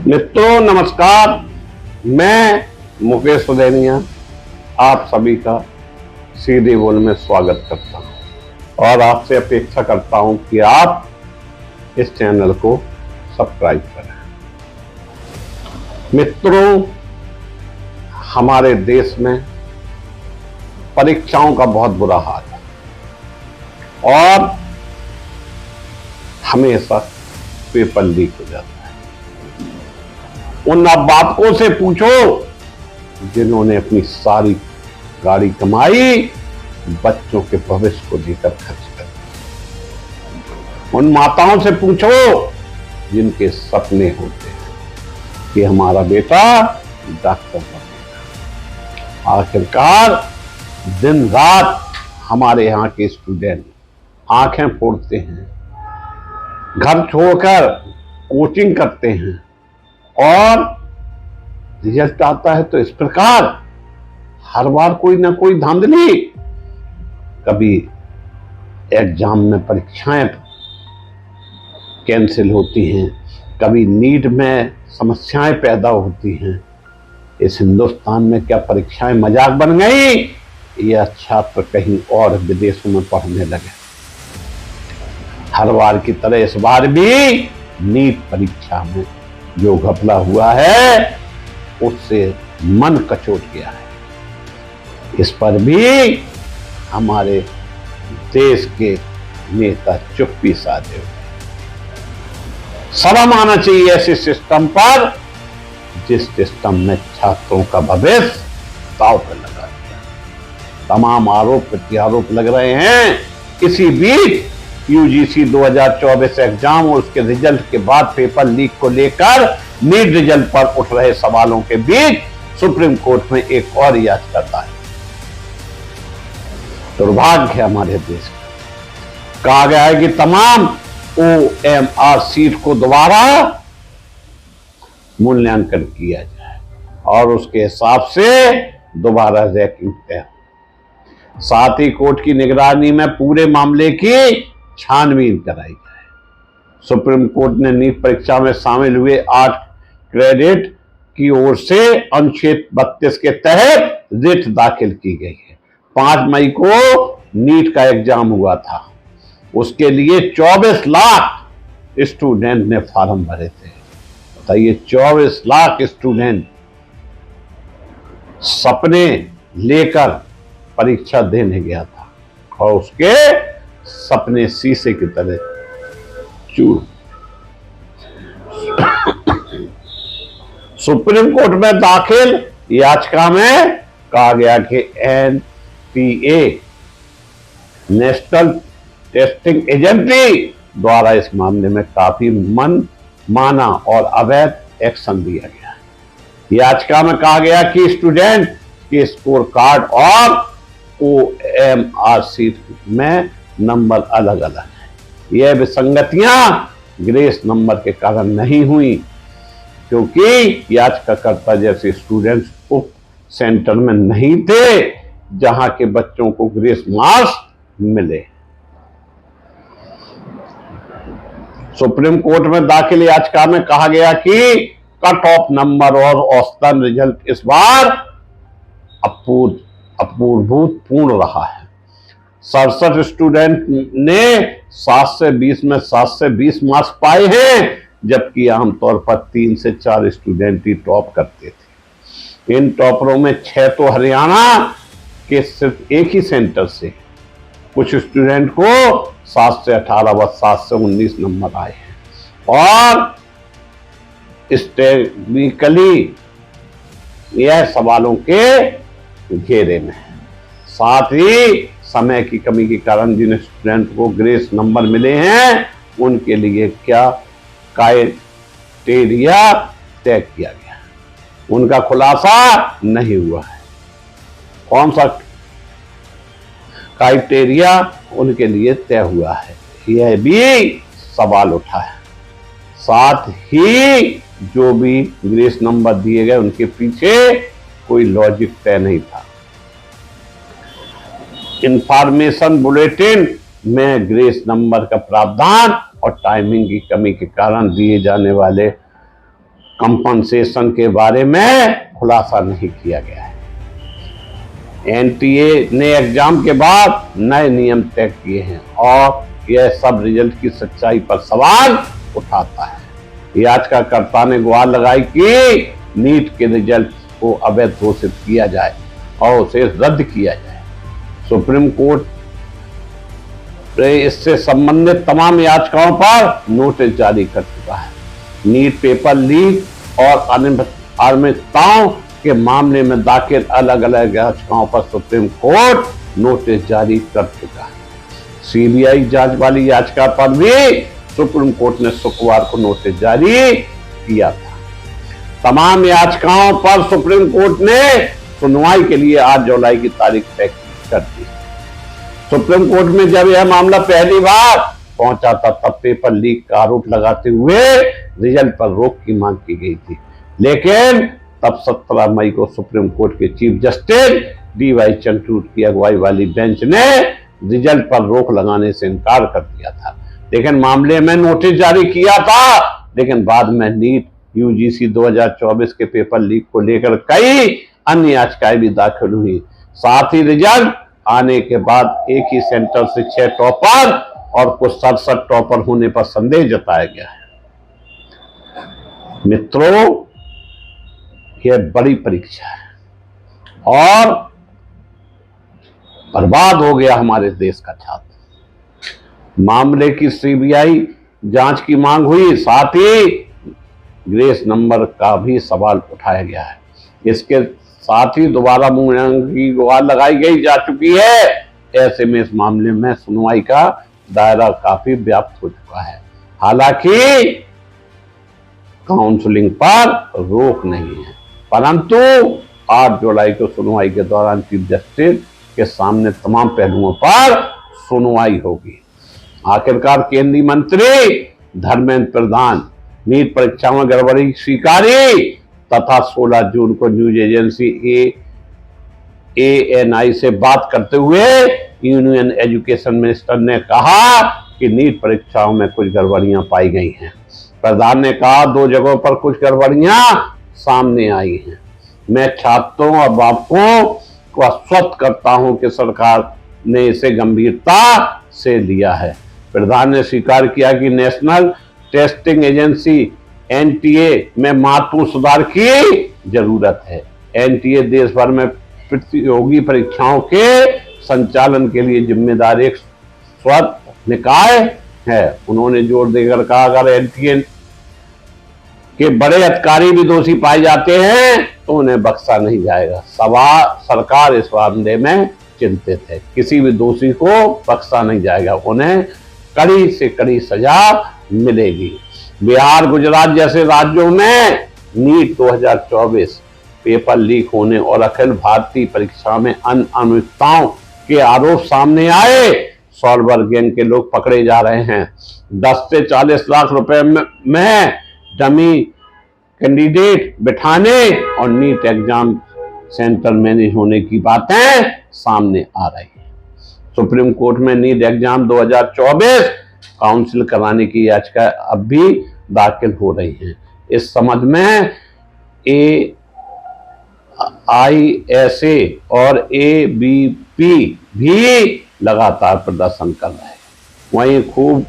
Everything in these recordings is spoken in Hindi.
मित्रों नमस्कार, मैं मुकेश उदैनिया आप सभी का सीधे बोल में स्वागत करता हूं और आपसे अपेक्षा करता हूं कि आप इस चैनल को सब्सक्राइब करें। मित्रों, हमारे देश में परीक्षाओं का बहुत बुरा हाल है और हमेशा पेपर लीक हो जाता है। उन अभिभावकों से पूछो जिन्होंने अपनी सारी गाड़ी कमाई बच्चों के भविष्य को लेकर खर्च कर दी। उन माताओं से पूछो जिनके सपने होते हैं कि हमारा बेटा डॉक्टर बनेगा। आखिरकार दिन रात हमारे यहाँ के स्टूडेंट आंखें फोड़ते हैं, घर छोड़कर कोचिंग करते हैं और रिजल्ट आता है तो इस प्रकार हर बार कोई ना कोई धांधली। कभी एग्जाम में परीक्षाएं कैंसिल होती हैं, कभी नीट में समस्याएं पैदा होती हैं। इस हिंदुस्तान में क्या परीक्षाएं मजाक बन गई या छात्र कहीं और विदेशों में पढ़ने लगे? हर बार की तरह इस बार भी नीट परीक्षा में जो घपला हुआ है उससे मन कचोट गया है। इस पर भी हमारे देश के नेता चुप्पी साधे हुए। शर्म आना चाहिए ऐसे सिस्टम पर जिस सिस्टम में छात्रों का भविष्य दांव पर लगा दिया। तमाम आरोप प्रत्यारोप लग रहे हैं। इसी बीच यूजीसी 2024 एग्जाम और उसके रिजल्ट के बाद पेपर लीक को लेकर नीट रिजल्ट पर उठ रहे सवालों के बीच सुप्रीम कोर्ट में एक और याचिका दायर। दुर्भाग्य है हमारे देश का। कहा गया है कि तमाम OMR सीट को दोबारा मूल्यांकन किया जाए और उसके हिसाब से दोबारा रैंकिंग तय। साथ ही कोर्ट की निगरानी में पूरे मामले की छानबीन कराई जाए। सुप्रीम कोर्ट ने नीट परीक्षा में शामिल हुए 8 क्रेडिट की ओर से अनुच्छेद 32 के तहत रिट दाखिल की गई है। 5 मई को नीट का एग्जाम हुआ था। उसके लिए 24 लाख स्टूडेंट ने फॉर्म भरे थे। बताइए, 24 लाख स्टूडेंट सपने लेकर परीक्षा देने गया था और उसके सपने शीशे की तरह चूर। सुप्रीम कोर्ट में दाखिल याचिका में कहा गया कि NTA नेशनल टेस्टिंग एजेंसी द्वारा इस मामले में काफी मनमाना और अवैध एक्शन लिया गया। याचिका में कहा गया कि स्टूडेंट के स्कोर कार्ड और OMR सीट में नंबर अलग अलग है। यह विसंगतियां ग्रेस नंबर के कारण नहीं हुई क्योंकि याचिकाकर्ता जैसे स्टूडेंट्स उप सेंटर में नहीं थे जहां के बच्चों को ग्रेस मार्क्स मिले। सुप्रीम कोर्ट में दाखिल याचिका में कहा गया कि कट ऑफ नंबर और औसतन रिजल्ट इस बार अभूतपूर्व रहा है। 67 स्टूडेंट ने 7 से 20 में 7 से 20 मार्क्स पाए हैं, जबकि आमतौर पर 3 से 4 स्टूडेंट ही टॉप करते थे। इन टॉपरों में 6 तो हरियाणा के सिर्फ एक ही सेंटर से। कुछ स्टूडेंट को 7 से 18 व 7 से 19 नंबर आए हैं और स्टेटिकली यह सवालों के घेरे में है। साथ ही समय की कमी के कारण जिन स्टूडेंट को ग्रेस नंबर मिले हैं उनके लिए क्या क्राइटेरिया तय किया गया, उनका खुलासा नहीं हुआ है। कौन सा क्राइटेरिया उनके लिए तय हुआ है, यह भी सवाल उठा है। साथ ही जो भी ग्रेस नंबर दिए गए उनके पीछे कोई लॉजिक तय नहीं था। इंफॉर्मेशन बुलेटिन में ग्रेस नंबर का प्रावधान और टाइमिंग की कमी के कारण दिए जाने वाले कंपनसेशन के बारे में खुलासा नहीं किया गया है। एनटीए ने एग्जाम के बाद नए नियम तय किए हैं और यह सब रिजल्ट की सच्चाई पर सवाल उठाता है। याचिकाकर्ता ने गुहार लगाई कि नीट के रिजल्ट को अवैध घोषित किया जाए और उसे रद्द किया जाए। सुप्रीम कोर्ट इससे संबंधित तमाम याचिकाओं पर नोटिस जारी कर चुका है। नीट पेपर लीक और अनियमितताओं के मामले में दाखिल अलग अलग याचिकाओं पर सुप्रीम कोर्ट नोटिस जारी कर चुका है। सीबीआई जांच वाली याचिका पर भी सुप्रीम कोर्ट ने शुक्रवार को नोटिस जारी किया था। तमाम याचिकाओं पर सुप्रीम कोर्ट ने सुनवाई के लिए 8 जुलाई की तारीख तय कर दी। सुप्रीम कोर्ट में जब यह मामला पहली बार पहुंचा था तब पेपर लीक का आरोप लगाते हुए रिजल्ट पर रोक की मांग की गई थी, लेकिन तब 17 मई को सुप्रीम कोर्ट के चीफ जस्टिस डीवाई चंद्रचूड़ की अगुवाई वाली बेंच ने रिजल्ट पर रोक लगाने से इनकार कर दिया था। लेकिन मामले में नोटिस जारी किया था, लेकिन बाद में नीट यूजीसी 2024 के पेपर लीक को लेकर कई अन्य याचिकाएं भी दाखिल हुई। साथ ही रिजल्ट आने के बाद एक ही सेंटर से 6 टॉपर और कुछ 67 टॉपर होने पर संदेह जताया गया है। मित्रों, यह बड़ी परीक्षा है और बर्बाद हो गया हमारे देश का छात्र। मामले की सीबीआई जांच की मांग हुई, साथ ही ग्रेस नंबर का भी सवाल उठाया गया है। इसके साथ ही दोबारा मूल्यांकन की गुहार लगाई गई जा चुकी है। ऐसे में इस मामले में सुनवाई का दायरा काफी व्याप्त हो चुका है। हालांकि काउंसलिंग पर रोक नहीं है, परंतु 8 जुलाई को सुनवाई के दौरान चीफ जस्टिस के सामने तमाम पहलुओं पर सुनवाई होगी। आखिरकार केंद्रीय मंत्री धर्मेंद्र प्रधान नीट परीक्षा में गड़बड़ी स्वीकारी तथा 16 जून को न्यूज एजेंसी ANI से बात करते हुए यूनियन एजुकेशन मिनिस्टर ने कहा कि नीट परीक्षाओं में कुछ गड़बड़ियां पाई गई हैं। प्रधान ने कहा 2 जगहों पर कुछ गड़बड़ियां सामने आई हैं। मैं छात्रों और अभिभावकों को आश्वस्त करता हूं कि सरकार ने इसे गंभीरता से लिया है। प्रधान ने स्वीकार किया कि नेशनल टेस्टिंग एजेंसी NTA में महत्वपूर्ण सुधार की जरूरत है। NTA देश भर में प्रतियोगी परीक्षाओं के संचालन के लिए जिम्मेदार एक स्वतंत्र निकाय है। उन्होंने जोर देकर कहा, अगर NTA के बड़े अधिकारी भी दोषी पाए जाते हैं तो उन्हें बख्शा नहीं जाएगा। सरकार इस मामले में चिंतित है। किसी भी दोषी को बख्शा नहीं जाएगा, उन्हें कड़ी से कड़ी सजा मिलेगी। बिहार, गुजरात जैसे राज्यों में नीट 2024 पेपर लीक होने और अखिल भारतीय परीक्षा में अनियमितताओं के आरोप सामने आए। सॉल्वर गैंग के लोग पकड़े जा रहे हैं। 10 से 40 लाख रुपए में डमी कैंडिडेट बिठाने और नीट एग्जाम सेंटर मैनेज होने की बातें सामने आ रही है। सुप्रीम कोर्ट में नीट एग्जाम 2024 काउंसिल कराने की याचिका अब भी दाखिल हो रही है। इस संबंध में AISA और ABP भी लगातार प्रदर्शन कर रहे हैं। वहीं खूब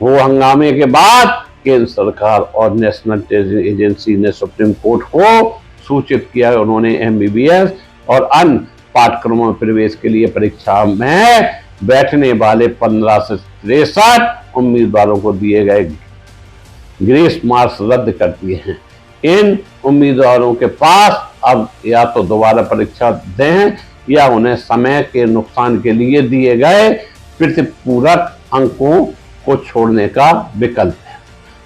हो हंगामे के बाद केंद्र सरकार और नेशनल टेस्टिंग एजेंसी ने सुप्रीम कोर्ट को सूचित किया है। उन्होंने MBBS और अन्य पाठ्यक्रमों में प्रवेश के लिए परीक्षा में बैठने वाले 15 से 63 उम्मीदवारों को दिए गए ग्रेस मार्क्स रद्द कर दिए हैं। इन उम्मीदवारों के पास अब या तो दोबारा परीक्षा दें या उन्हें समय के नुकसान के लिए दिए गए प्रतिपूरक अंकों को छोड़ने का विकल्प है।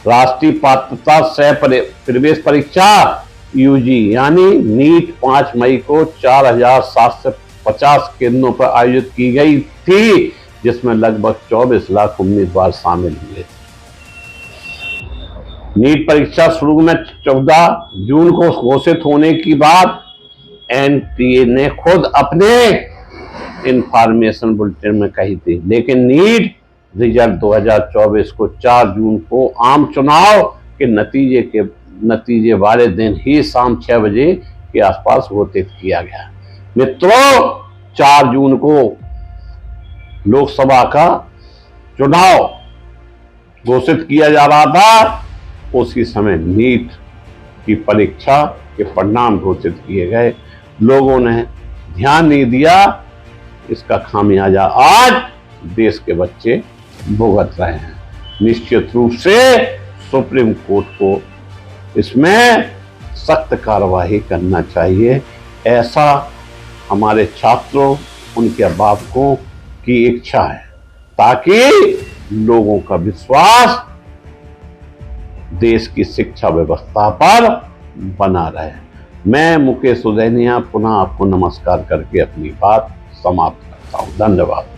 राष्ट्रीय पात्रता सह प्रवेश परीक्षा UG यानी नीट 5 मई को 4750 केंद्रों पर आयोजित की गई थी, जिसमें लगभग 24 लाख उम्मीदवार शामिल हुए। नीट परीक्षा शुरू में 14 जून को घोषित होने की बात NTA ने खुद अपने इंफॉर्मेशन बुलेटिन में कही थी, लेकिन नीट रिजल्ट 2024 को 4 जून को आम चुनाव के नतीजे के नतीजे वाले दिन ही शाम 6 बजे के आसपास घोषित किया गया। मित्रों, 4 जून को लोकसभा का चुनाव घोषित किया जा रहा था, उसी समय नीट की परीक्षा के परिणाम घोषित किए गए। लोगों ने ध्यान नहीं दिया, इसका खामियाजा आज देश के बच्चे भुगत रहे हैं। निश्चित रूप से सुप्रीम कोर्ट को इसमें सख्त कार्रवाई करना चाहिए। ऐसा हमारे छात्रों, उनके अभिभावकों की इच्छा है, ताकि लोगों का विश्वास देश की शिक्षा व्यवस्था पर बना रहे। मैं मुकेश उदैनिया पुनः आपको नमस्कार करके अपनी बात समाप्त करता हूं। धन्यवाद।